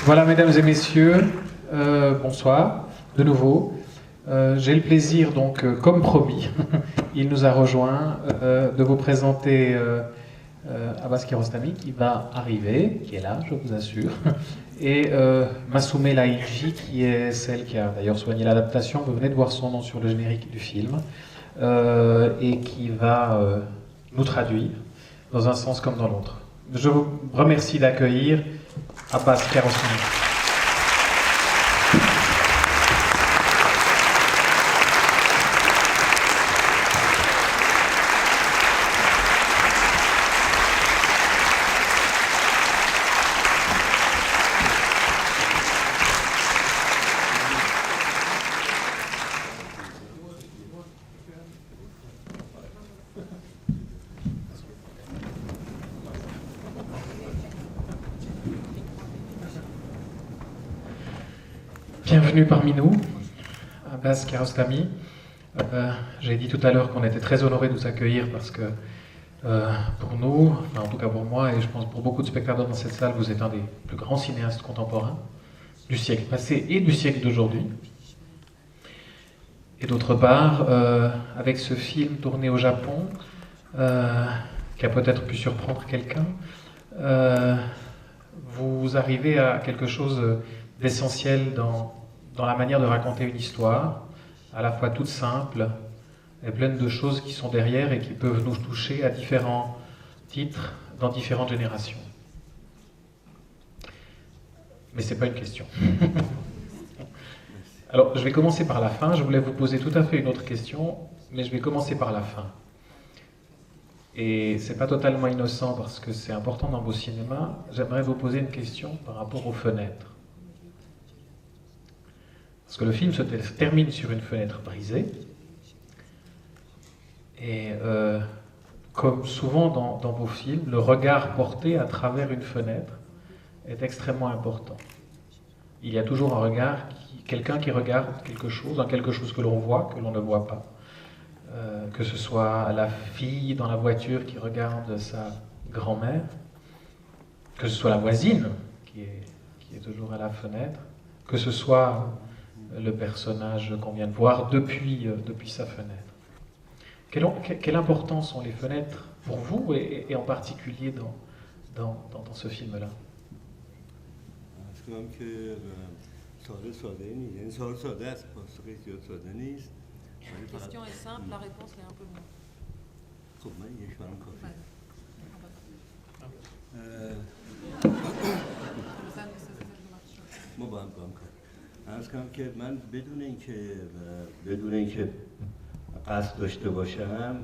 Voilà, mesdames et messieurs, bonsoir de nouveau. J'ai le plaisir, donc, comme promis, il nous a rejoint, de vous présenter Abbas Kiarostami, qui va arriver, qui est là, je vous assure, et Massoumeh Laïji, qui est celle qui a d'ailleurs soigné l'adaptation. Vous venez de voir son nom sur le générique du film, et qui va nous traduire dans un sens comme dans l'autre. Je vous remercie d'accueillir Abbas Kiarostami. Bienvenue parmi nous, Abbas Kiarostami. J'ai dit tout à l'heure qu'on était très honorés de vous accueillir parce que pour nous, enfin en tout cas pour moi et je pense pour beaucoup de spectateurs dans cette salle, vous êtes un des plus grands cinéastes contemporains du siècle passé et du siècle d'aujourd'hui. Et d'autre part, avec ce film tourné au Japon, qui a peut-être pu surprendre quelqu'un, vous arrivez à quelque chose d'essentiel dans la manière de raconter une histoire, à la fois toute simple et pleine de choses qui sont derrière et qui peuvent nous toucher à différents titres, dans différentes générations. Mais ce n'est pas une question. Alors, je vais commencer par la fin. Je voulais vous poser tout à fait une autre question, mais je vais commencer par la fin. Et c'est pas totalement innocent parce que c'est important dans vos cinémas. J'aimerais vous poser une question par rapport aux fenêtres. Parce que le film se termine sur une fenêtre brisée. Et comme souvent dans vos films, le regard porté à travers une fenêtre est extrêmement important. Il y a toujours un regard, quelqu'un qui regarde quelque chose que l'on voit, que l'on ne voit pas. Que ce soit la fille dans la voiture qui regarde sa grand-mère, que ce soit la voisine qui est toujours à la fenêtre, que ce soit le personnage qu'on vient de voir depuis sa fenêtre. Quelle importance ont les fenêtres pour vous et en particulier dans ce film-là? La question est simple, la réponse est un peu moins. عرض کنم که من بدون اینکه قصد داشته باشم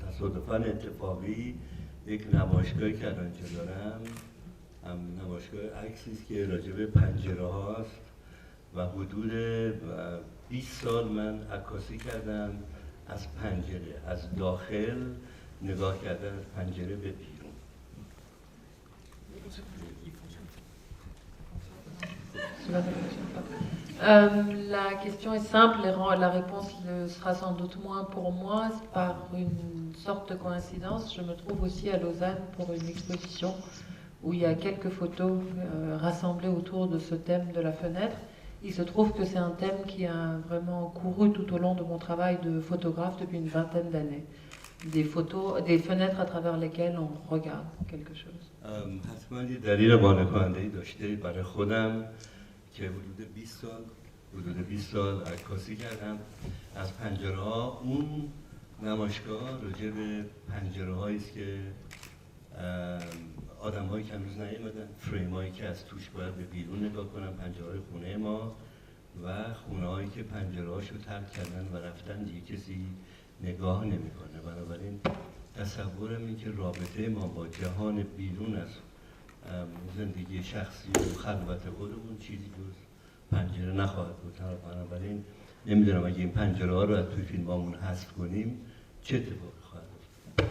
تصادفاً اتفاقی یک نمایشگاهی که الان اینجا دارم نمایشگاه عکسی است که راجع به پنجره هاست و حدود 20 سال من عکاسی کردم از پنجره، از داخل نگاه کردن از پنجره به بیرون. La question est simple, la réponse sera sans doute moins pour moi. Par une sorte de coïncidence, je me trouve aussi à Lausanne pour une exposition où il y a quelques photos rassemblées autour de ce thème de la fenêtre. Il se trouve que c'est un thème qui a vraiment couru tout au long de mon travail de photographe depuis une vingtaine d'années. Des photos, des fenêtres à travers lesquelles on regarde quelque chose. حتما یه دلیل قانع کننده‌ای داشته برای خودم که حدود 20 سال عکاسی کردم از پنجره‌ها. اون نمایشگاه راجع به پنجره‌هایی است که آدم‌هایی که هنوز نیومدن، فریم‌هایی که از توش باید به بیرون نگاه کنن، پنجره‌های خونه ما و خونه‌هایی که پنجره‌هاشو ترک کردن و رفتن دیگه کسی نگاه نمی‌کنه. بنابراین تصورم این که رابطه ما با جهان بیرون از زندگی شخصی و خلوت خودمون چیزی جز پنجره نخواهد بود. بنابراین نمیدونم اگه این پنجره ها رو از توی فیلمامون حذف کنیم چه اتفاقی خواهد افتاد.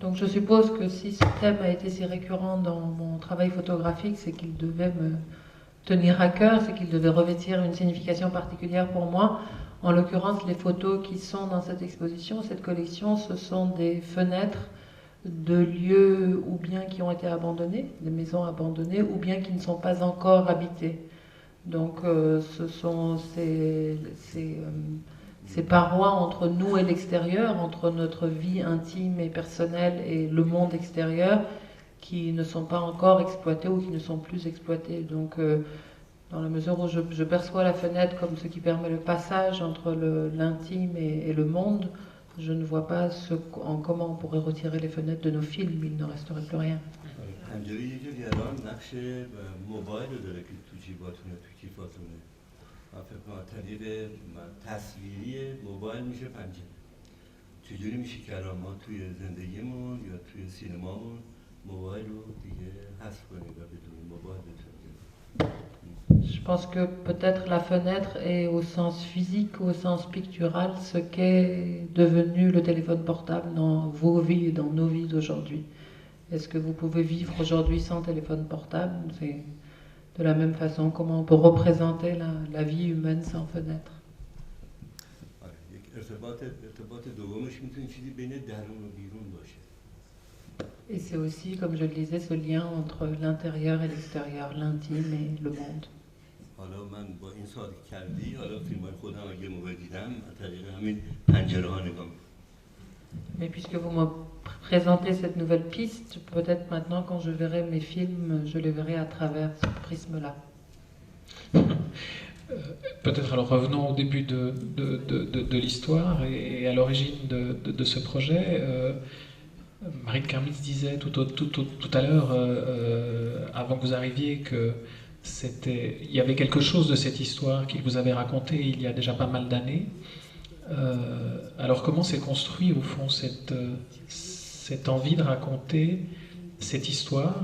Donc je suppose que si ce thème a été si récurrent dans mon travail photographique, c'est qu'il devait me tenir à cœur, c'est qu'il devait revêtir une signification particulière pour moi. En l'occurrence, les photos qui sont dans cette exposition, cette collection, ce sont des fenêtres de lieux ou bien qui ont été abandonnés, des maisons abandonnées, ou bien qui ne sont pas encore habitées. Donc ce sont ces parois entre nous et l'extérieur, entre notre vie intime et personnelle et le monde extérieur, qui ne sont pas encore exploitées ou qui ne sont plus exploitées. Donc dans la mesure où je perçois la fenêtre comme ce qui permet le passage entre l'intime et le monde, je ne vois pas comment on pourrait retirer les fenêtres de nos films, il ne resterait plus rien. پنجره یه جوری الان نقش موبایل رو داره که تو جیباتونه تو کیفاتونه من فکر کنم طریق تصویری موبایل میشه پنجره چجوری میشه که الان ما توی زندگیمون یا توی سینمامون موبایل رو دیگه حذف کنیم و بدون موبایل بتونیم. Je pense que peut-être la fenêtre est au sens physique, au sens pictural, ce qu'est devenu le téléphone portable dans vos vies et dans nos vies d'aujourd'hui. Est-ce que vous pouvez vivre aujourd'hui sans téléphone portable? C'est de la même façon comment on peut représenter la vie humaine sans fenêtre. Et c'est aussi, comme je le disais, ce lien entre l'intérieur et l'extérieur, l'intime et le monde. حالا من با این سال کردی حالا فیلم‌های خودم اگه موقع دیدم از طریق همین پنجره‌ها نگاه می‌کنم. Mais puisque vous me présentez cette nouvelle piste, peut-être maintenant quand je verrai mes films, je les verrai à travers ce prisme-là. Peut-être alors revenons au début de l'histoire et à l'origine de ce projet. Marine Kermitz disait tout à l'heure, avant que vous arriviez, que il y avait quelque chose de cette histoire qu'il vous avait racontée il y a déjà pas mal d'années. Alors comment s'est construit au fond cette envie de raconter cette histoire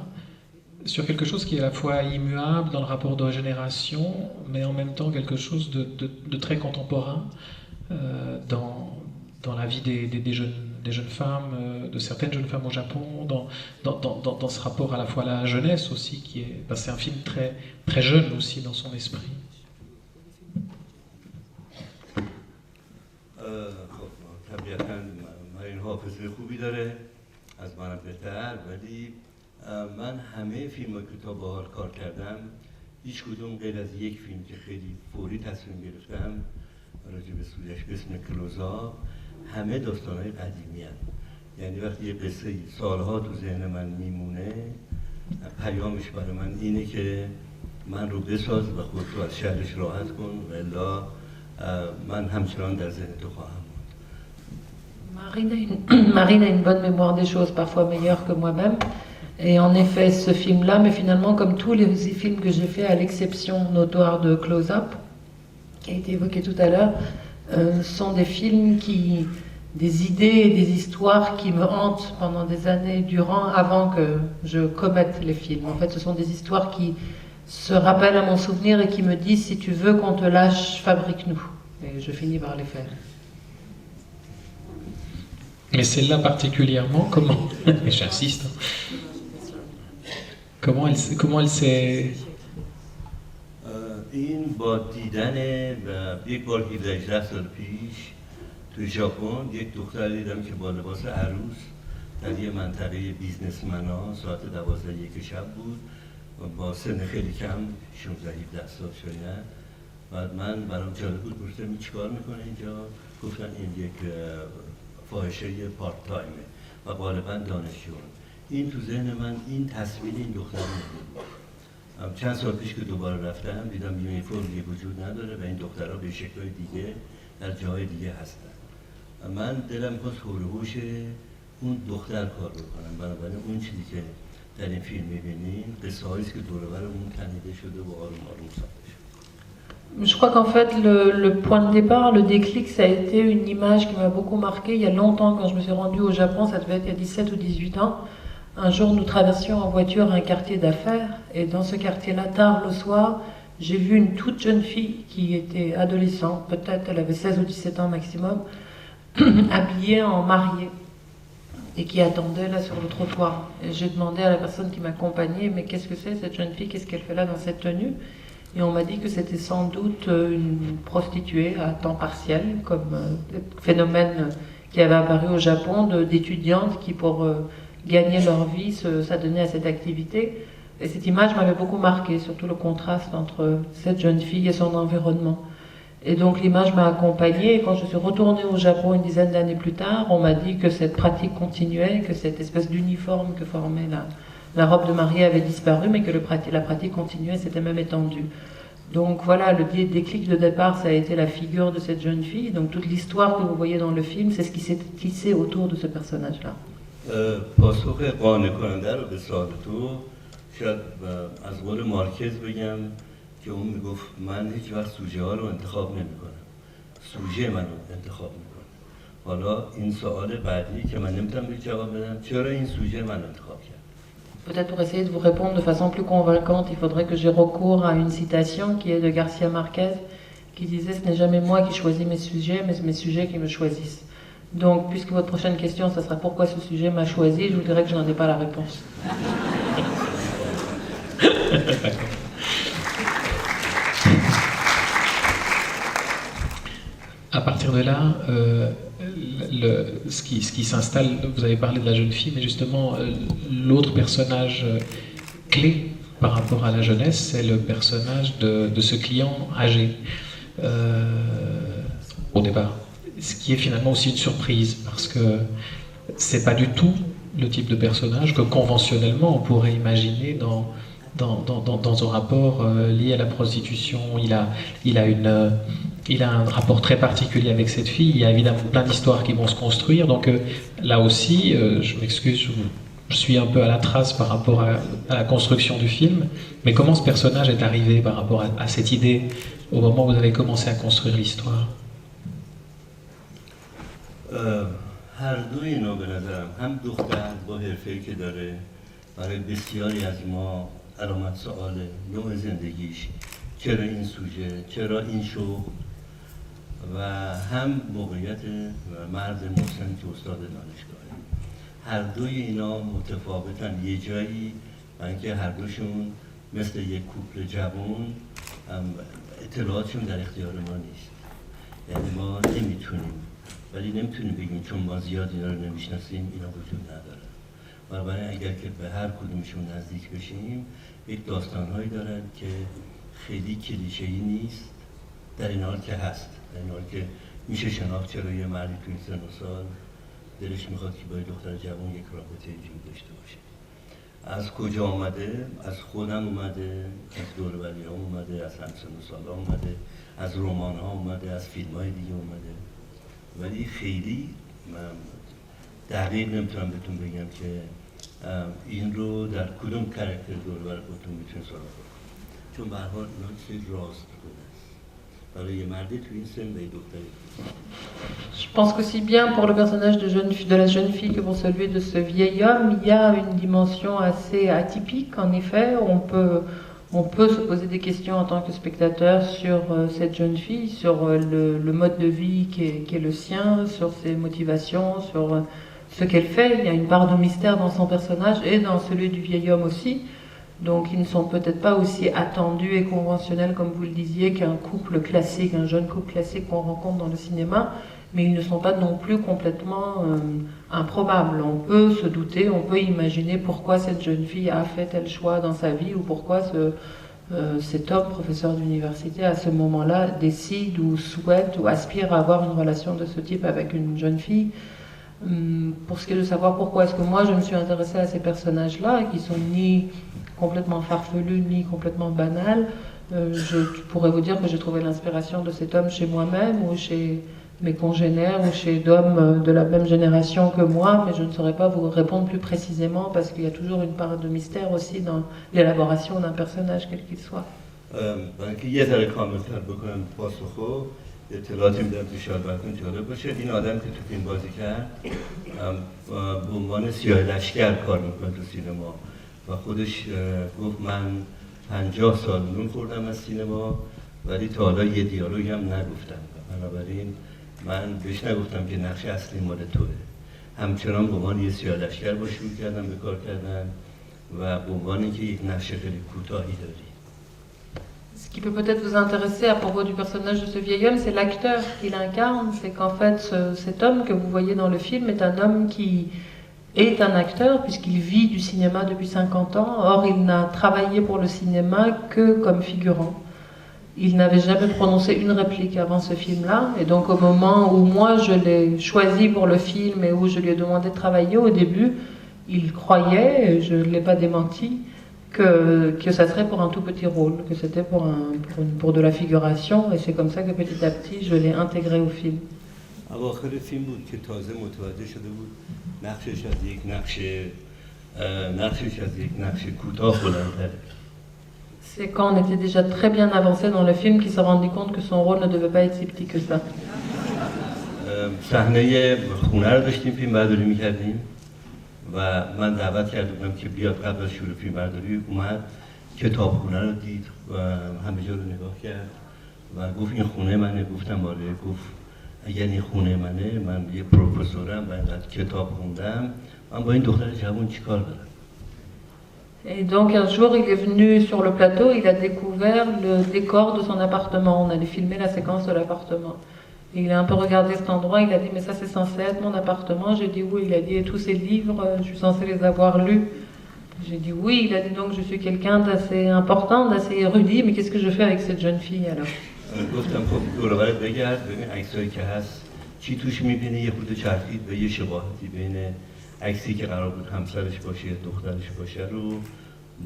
sur quelque chose qui est à la fois immuable dans le rapport de génération, mais en même temps quelque chose de très contemporain dans la vie des jeunes femmes, de certaines jeunes femmes au Japon, dans ce rapport à la fois à la jeunesse aussi, qui est, c'est un film très, très jeune aussi dans son esprit. طبیعتاً این حافظه خوبی داره از منم بهتر ولی من همه فیلم که تا به حال کار کردم هیچ کدوم غیر از یک فیلم که خیلی فوری تصمیم گرفتم راجع به سویش به اسم کلوزآپ همه داستان‌های قدیمی هست. یعنی وقتی یه قصه سالها تو ذهن من میمونه پیامش برای من اینه که من رو بساز و خودت رو از شهرش راحت کن و الا من همچنان در ذهن تو خواهم. Marine a une bonne mémoire des choses, parfois meilleure que moi-même. Et en effet, ce film-là, mais finalement, comme tous les films que j'ai faits, à l'exception notoire de Close-Up, qui a été évoqué tout à l'heure, sont des films des idées et des histoires qui me hantent pendant des années durant, avant que je commette les films. En fait, ce sont des histoires qui se rappellent à mon souvenir et qui me disent, si tu veux qu'on te lâche, fabrique-nous. Et je finis par les faire. Mais celle-là particulièrement, comment j'insiste. Comment elle s'est... این با دیدن یک بار 17 سال پیش تو ژاپن یک دختر دیدم که با لباس عروس در یه منطقه بیزنسمنا ساعت 12 شب بود با سن خیلی کم 16-17 سال شاید. بعد من برام جالب بود پرسیدم چیکار میکنه اینجا؟ گفتن این یک فاحشه پارت تایمه و غالبا دانشجویان. این تو ذهن من این تصویر این دختر بود. چند سال پیش که دوباره رفتم دیدم یونیفرمی وجود نداره و این دخترها به شکل‌های دیگه در جای دیگه هستن. من دلم خواست حول و حوش اون دختر کار بکنم. بنابراین اون چیزی که در این فیلم می‌بینیم قصه‌هایی است که دور و برمون تنیده شده و آروم آروم ساخته شده. Je crois qu'en fait, le point de départ, le déclic, ça a été une image qui m'a beaucoup marqué. Il y a longtemps, quand je me suis rendue au Japon, ça devait être il y a 17 ou 18 ans, un jour, nous traversions en voiture un quartier d'affaires. Et dans ce quartier-là, tard le soir, j'ai vu une toute jeune fille qui était adolescente, peut-être elle avait 16 ou 17 ans maximum, habillée en mariée et qui attendait là sur le trottoir. Et j'ai demandé à la personne qui m'accompagnait, mais qu'est-ce que c'est cette jeune fille, qu'est-ce qu'elle fait là dans cette tenue? Et on m'a dit que c'était sans doute une prostituée à temps partiel, comme phénomène qui avait apparu au Japon, d'étudiantes qui, pour gagnaient leur vie, s'adonnaient à cette activité. Et cette image m'avait beaucoup marqué, surtout le contraste entre cette jeune fille et son environnement. Et donc l'image m'a accompagnée, et quand je suis retournée au Japon une dizaine d'années plus tard, on m'a dit que cette pratique continuait, que cette espèce d'uniforme que formait la robe de mariée avait disparu, mais que la pratique continuait, s'était même étendue. Donc voilà, le déclic de départ, ça a été la figure de cette jeune fille. Donc toute l'histoire que vous voyez dans le film, c'est ce qui s'est tissé autour de ce personnage-là. پاسخ قانع کننده رو به سوال تو شاید از قول مارکز بگم که اون میگفت من هیچ وقت سوژه ها رو انتخاب نمیکنم، سوژه منو انتخاب میکنه. حالا این سوال بعدی که من نمیتونم بهش جواب بدم، چرا این سوژه من انتخاب کرد؟ Peut-être pour essayer de vous répondre de façon plus convaincante, il faudrait que j'ai recours à une citation qui est de Garcia Marquez, qui disait « Ce n'est jamais moi qui choisis mes sujets, mais mes sujets qui me choisissent ». Donc, puisque votre prochaine question, ça sera « Pourquoi ce sujet m'a choisi ?», je vous dirais que je n'en ai pas la réponse. À partir de là, ce qui s'installe, vous avez parlé de la jeune fille, mais justement, l'autre personnage clé par rapport à la jeunesse, c'est le personnage de ce client âgé, au départ. Ce qui est finalement aussi une surprise, parce que c'est pas du tout le type de personnage que conventionnellement on pourrait imaginer dans un rapport lié à la prostitution. Il a un rapport très particulier avec cette fille. Il y a évidemment plein d'histoires qui vont se construire. Donc là aussi, je m'excuse, je suis un peu à la trace par rapport à la construction du film. Mais comment ce personnage est arrivé par rapport à cette idée au moment où vous avez commencé à construire l'histoire? هر دو اینا به نظرم هم دختر با حرفه‌ای که داره برای بسیاری از ما علامت سوال نوع زندگیش، چرا این سوژه، چرا این شغل، و هم موقعیت مرد محسن که استاد دانشگاهه. هر دوی اینا متفاوتن یه جایی، و اینکه هر دوشون مثل یک کوپل جوان اطلاعاتشون در اختیار ما نیست. یعنی ما نمیتونیم، ولی نمیتونیم بگیم چون ما زیاد اینا رو نمیشناسیم اینا وجود ندارن. بنابراین اگر که به هر کدومشون نزدیک بشیم، یک داستانهایی دارن که خیلی کلیشه‌ای نیست، در این حال که هست، در این حال که میشه شناخت چرا یه مردی توی سن و سال دلش میخواد که با یه دختر جوان یک رابطه اینجوری داشته باشه. از کجا آمده؟ از خودم اومده، از دور و بریام اومده، از همسن و سالا اومده، از رمان ها اومده، از فیلم های دیگه اومده. ولی خیلی دقیق نمیتونم بهتون بگم که این رو در کدوم کاراکتر دور و بر خودتون میتونید سراغ کنید، چون به هر حال اینا چیز راست بوده است برای یه مردی تو این سن به یه دختری. Je pense qu'aussi bien pour le personnage de la jeune fille que pour celui de ce vieil homme, il y a une dimension assez atypique. En effet, on peut se poser des questions en tant que spectateur sur cette jeune fille, sur le mode de vie qui est le sien, sur ses motivations, sur ce qu'elle fait. Il y a une part de mystère dans son personnage et dans celui du vieil homme aussi. Donc ils ne sont peut-être pas aussi attendus et conventionnels, comme vous le disiez, qu'un couple classique, un jeune couple classique qu'on rencontre dans le cinéma, mais ils ne sont pas non plus complètement improbables. On peut se douter, on peut imaginer pourquoi cette jeune fille a fait tel choix dans sa vie, ou pourquoi cet homme, professeur d'université, à ce moment-là, décide ou souhaite ou aspire à avoir une relation de ce type avec une jeune fille. Pour ce qui est de savoir pourquoi est-ce que moi je me suis intéressée à ces personnages-là, qui sont ni complètement farfelus, ni complètement banals, je pourrais vous dire que j'ai trouvé l'inspiration de cet homme chez moi-même, ou chez mes congénères, ou chez d'hommes de la même génération que moi, mais je ne saurais pas vous répondre plus précisément, parce qu'il y a toujours une part de mystère aussi dans l'élaboration d'un personnage, quel qu'il soit. اطلاعاتی میدم تو شاید براتون جالب باشه. این آدم که تو فیلم بازی کرد به عنوان سیاه لشکر کار میکنه تو سینما و خودش گفت من 50 سال نون خوردم از سینما ولی تا حالا یه دیالوگ هم نگفتم. بنابراین من بهش نگفتم که نقش اصلی مال توه. همچنان به عنوان یه سیاه لشکر با شروع کردم به کار کردن و به عنوان اینکه یک نقش خیلی کوتاهی داری. Ce qui peut peut-être vous intéresser à propos du personnage de ce vieil homme, c'est l'acteur qu'il incarne. C'est qu'en fait, cet homme que vous voyez dans le film est un homme est un acteur puisqu'il vit du cinéma depuis 50 ans. Or, il n'a travaillé pour le cinéma que comme figurant. Il n'avait jamais prononcé une réplique avant ce film-là. Et donc, au moment où moi, je l'ai choisi pour le film et où je lui ai demandé de travailler, au début, il croyait, et je ne l'ai pas démenti, que ça serait pour un tout petit rôle, que c'était pour de la figuration. Et c'est comme ça que petit à petit, je l'ai intégré au film. اواخر فیلم بود که تازه متوجه شده بود نقشش از یک نقش کوتاه بلندتره. C'est quand on était déjà très bien avancé dans le film qu'il s'est rendu compte que son rôle ne devait pas être si petit que ça. صحنه خونه رو داشتیم فیلم برداری میکردیم و من دعوت کرده بودم که بیاد قبل از شروع فیلم برداری اومد کتابخونه رو دید و همه جا رو نگاه کرد و گفت این خونه منه. گفتم آره. گفت اگر این خونه منه، من یه پروفسورم و اینقدر کتاب خوندم، من با این دختر جوان چیکار دارم؟ Et donc un jour il est venu sur le plateau, il a découvert le décor de son appartement, on allait filmer la séquence de l'appartement. Il a un peu regardé cet endroit, il a dit mais ça c'est censé être mon appartement. J'ai dit oui, il a dit et tous ces livres, je suis censé les avoir lus. J'ai dit oui, il a dit donc je suis quelqu'un d'assez important, d'assez érudit, mais qu'est-ce que je fais avec cette jeune fille alors? گفتم خب دور و برت بگرد ببین عکسایی که هست چی توش می‌بینی. یه خورده چرخید به یه شباهتی بین عکسی که قرار بود همسرش باشه یا دخترش باشه رو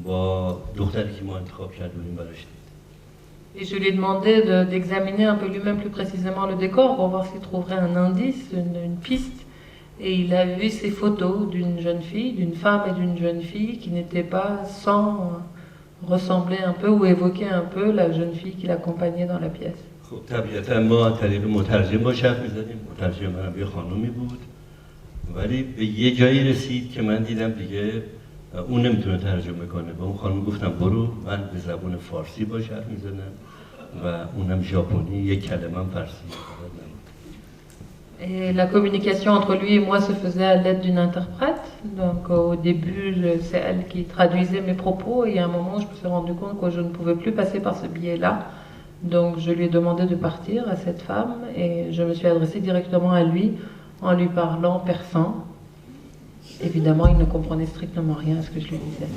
با دختری که ما انتخاب کردیم براش دید. Et je lui ai demandé d'examiner un peu lui-même plus précisément le décor pour voir s'il trouverait un indice, une piste. Et il a vu ces photos d'une jeune fille, d'une femme et d'une jeune fille qui n'étaient pas sans ressembler un peu ou évoquer un peu la jeune fille qui l'accompagnait dans la pièce. خب طبیعتا ما طریق مترجم با حرف می‌زدیم. مترجم منم یه خانومی بود. ولی به یه جایی رسید که من دیدم دیگه اون نمیتونه ترجمه کنه. با اون خانم گفتم برو، من به زبان فارسی با حرف می‌زدم و اونم ژاپنی، یک کلمه هم فارسی. Et la communication entre lui et moi se faisait à l'aide d'une interprète. Donc au début, c'est elle qui traduisait mes propos et à un moment, je me suis rendu compte que je ne pouvais plus passer par ce biais-là. Donc je lui ai demandé de partir à cette femme et je me suis adressée directement à lui en lui parlant persan. Évidemment, il ne comprenait strictement rien à ce que je lui disais.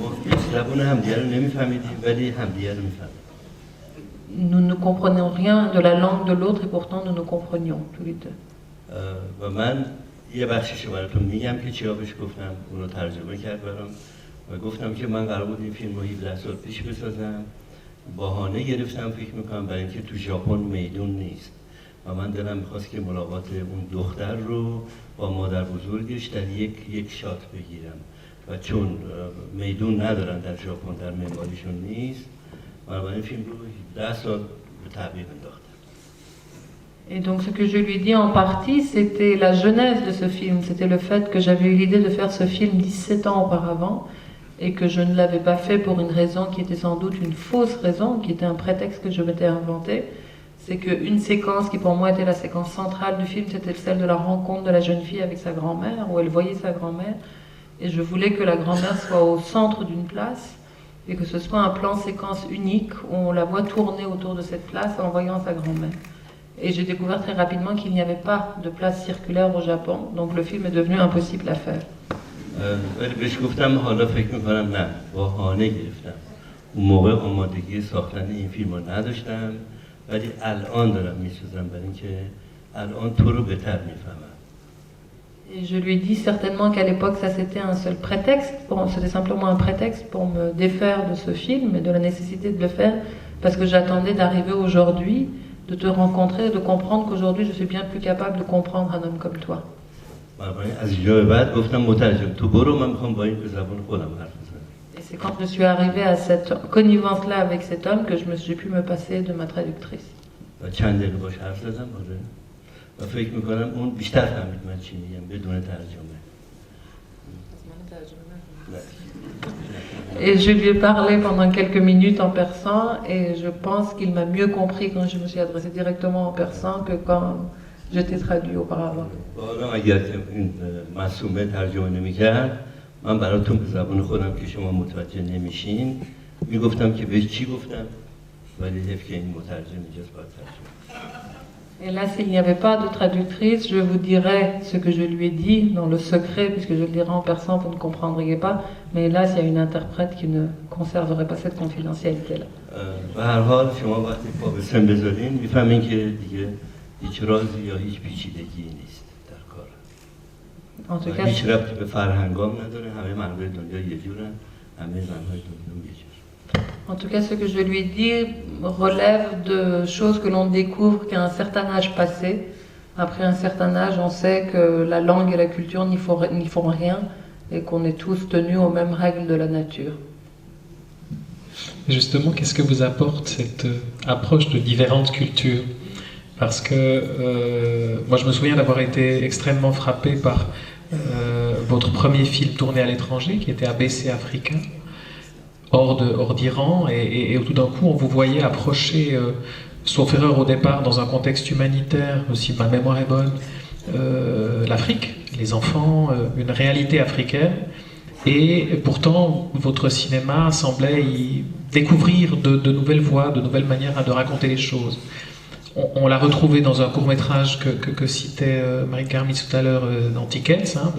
Nous ne comprenions rien de la langue de l'autre et pourtant nous nous comprenions tous les deux. و من یه بخشیشو براتون میگم که چیا بهش گفتم. اونو ترجمه کرد برام و گفتم که من قرار بود این فیلم رو 17 سال پیش بسازم. بهانه گرفتم فکر میکنم برای اینکه تو ژاپن میدون نیست و من دلم میخواست که ملاقات اون دختر رو با مادر بزرگش در یک شات بگیرم و چون میدون ندارن در ژاپن، در معماریشون نیست، من این فیلم رو 17 سال به تعبیر انداختم. Et donc ce que je lui ai dit en partie, c'était la genèse de ce film. C'était le fait que j'avais eu l'idée de faire ce film 17 ans auparavant et que je ne l'avais pas fait pour une raison qui était sans doute une fausse raison, qui était un prétexte que je m'étais inventé. C'est qu'une séquence qui pour moi était la séquence centrale du film, c'était celle de la rencontre de la jeune fille avec sa grand-mère, où elle voyait sa grand-mère. Et je voulais que la grand-mère soit au centre d'une place et que ce soit un plan séquence unique où on la voit tourner autour de cette place en voyant sa grand-mère. Et j'ai découvert très rapidement qu'il n'y avait pas de place circulaire au Japon, donc le film est devenu impossible à faire. ولی بهش گفتم حالا فکر میکنم نه، بهانه گرفتم. اون موقع آمادگی ساختن این فیلم رو نداشتم ولی الان دارم میسازم برای اینکه الان تو رو بهتر میفهمم. Et je lui ai dit certainement qu'à l'époque ça c'était un seul prétexte, c'était simplement un prétexte pour me défaire de ce film et de la nécessité de le faire parce que j'attendais d'arriver aujourd'hui, de te rencontrer et de comprendre qu'aujourd'hui je suis bien plus capable de comprendre un homme comme toi. Et c'est quand je suis arrivée à cette connivence-là avec cet homme que j'ai pu me passer de ma traductrice. Et je lui ai parlé pendant quelques minutes en persan et je pense qu'il m'a mieux compris quand je me suis adressée directement en persan que quand je t'ai traduit auparavant. من براتون به زبان خودم که شما متوجه نمیشین میگفتم که بهش چی گفتم ولی حیف که این مترجم اینجاست باید ترجمه. Et là, s'il n'y avait pas de traductrice, je vous dirais ce que je lui ai dit dans le secret, puisque je le dirais en persan, vous ne comprendriez pas. Mais là, il y a une interprète qui ne conserverait pas cette confidentialité-là. به هر حال شما وقتی پا به سن بذارین میفهمین که دیگه هیچ رازی یا هیچ پیچیدگی نیست در کار. En tout cas, هیچ ربطی به فرهنگام نداره، همه مردای دنیا یه جورن، همه زنهای دنیا یه جور. En tout cas, ce que je lui ai dit relève de choses que l'on découvre qu'à un certain âge passé. Après un certain âge, on sait que la langue et la culture n'y font rien et qu'on est tous tenus aux mêmes règles de la nature. Justement, qu'est-ce que vous apporte cette approche de différentes cultures? Parce que moi, je me souviens d'avoir été extrêmement frappé par votre premier film tourné à l'étranger, qui était ABC africain, hors d'Iran, et tout d'un coup, on vous voyait approcher, sauf erreur au départ, dans un contexte humanitaire, si ma mémoire est bonne, l'Afrique, les enfants, une réalité africaine. Et pourtant, votre cinéma semblait y découvrir de nouvelles voies, de nouvelles manières de raconter les choses. On l'a retrouvé dans un court-métrage que citait Marie Carmis tout à l'heure dans Tickets, hein,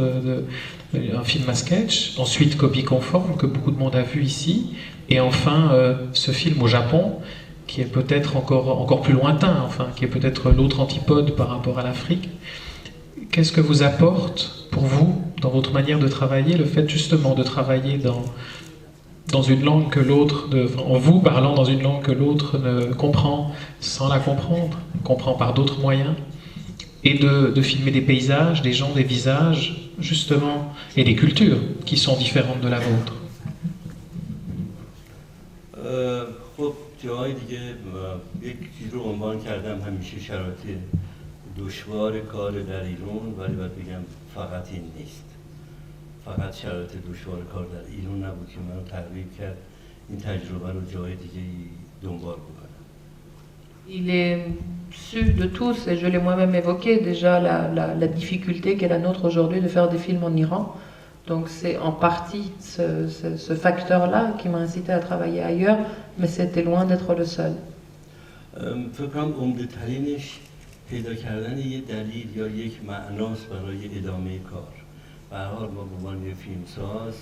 un film à sketch. Ensuite, Copie conforme, que beaucoup de monde a vu ici. Et enfin, ce film au Japon, qui est peut-être encore plus lointain, enfin, qui est peut-être l'autre antipode par rapport à l'Afrique. Qu'est-ce que vous apporte pour vous, dans votre manière de travailler, le fait justement de travailler dans une langue que l'autre, en vous parlant dans une langue que l'autre ne comprend sans la comprendre, comprend par d'autres moyens, et de filmer des paysages, des gens, des visages, justement, et des cultures qui sont différentes de la vôtre? خب جای دیگه یک چیز رو عنوان کردم، همیشه شرایط دشوار کار در ایران، ولی باید بگم فقط این نیست. فقط شرایط دشوار کار در ایران نبود که منو ترغیب کرد این تجربه رو جای دیگه دنبال بکنم. Il est su de tous, et je l'ai moi-même évoqué déjà, la difficulté qu'est la nôtre aujourd'hui de faire des films en Iran. Donc c'est en partie ce facteur-là qui m'a incité à travailler ailleurs, mais c'était loin d'être le seul. فکر کنم عمده‌ترینش پیدا کردن یه دلیل یا یک معناست برای ادامه کار. به هر حال ما به عنوان یک فیلمساز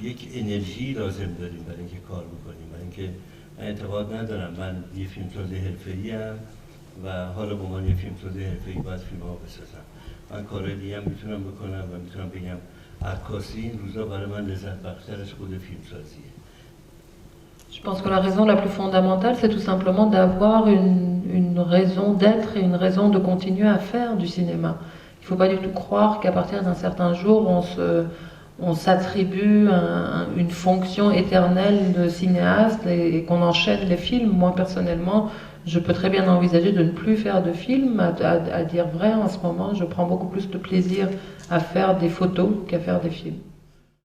یک انرژی لازم داریم برای اینکه کار بکنیم، برای اینکه من اعتقاد ندارم من یه فیلمساز حرفه‌ایم و حالا به عنوان یه فیلمساز حرفه‌ای باید فیلم‌ها بسازم. من کارهای دیگه هم میتونم بکنم و میتونم بگم عکاسی این روزا برای من لذت بخشتر از خود فیلمسازیه. Je pense que la raison la plus fondamentale, c'est tout simplement d'avoir une raison d'être et une raison de continuer à faire du cinéma. Il ne faut pas du tout croire qu'à partir d'un certain jour, on s'attribue une fonction éternelle de cinéaste et qu'on enchaîne les films. Moi, personnellement, je peux très bien envisager de ne plus faire de films. À dire vrai, en ce moment, je prends beaucoup plus de plaisir à faire des photos qu'à faire des films.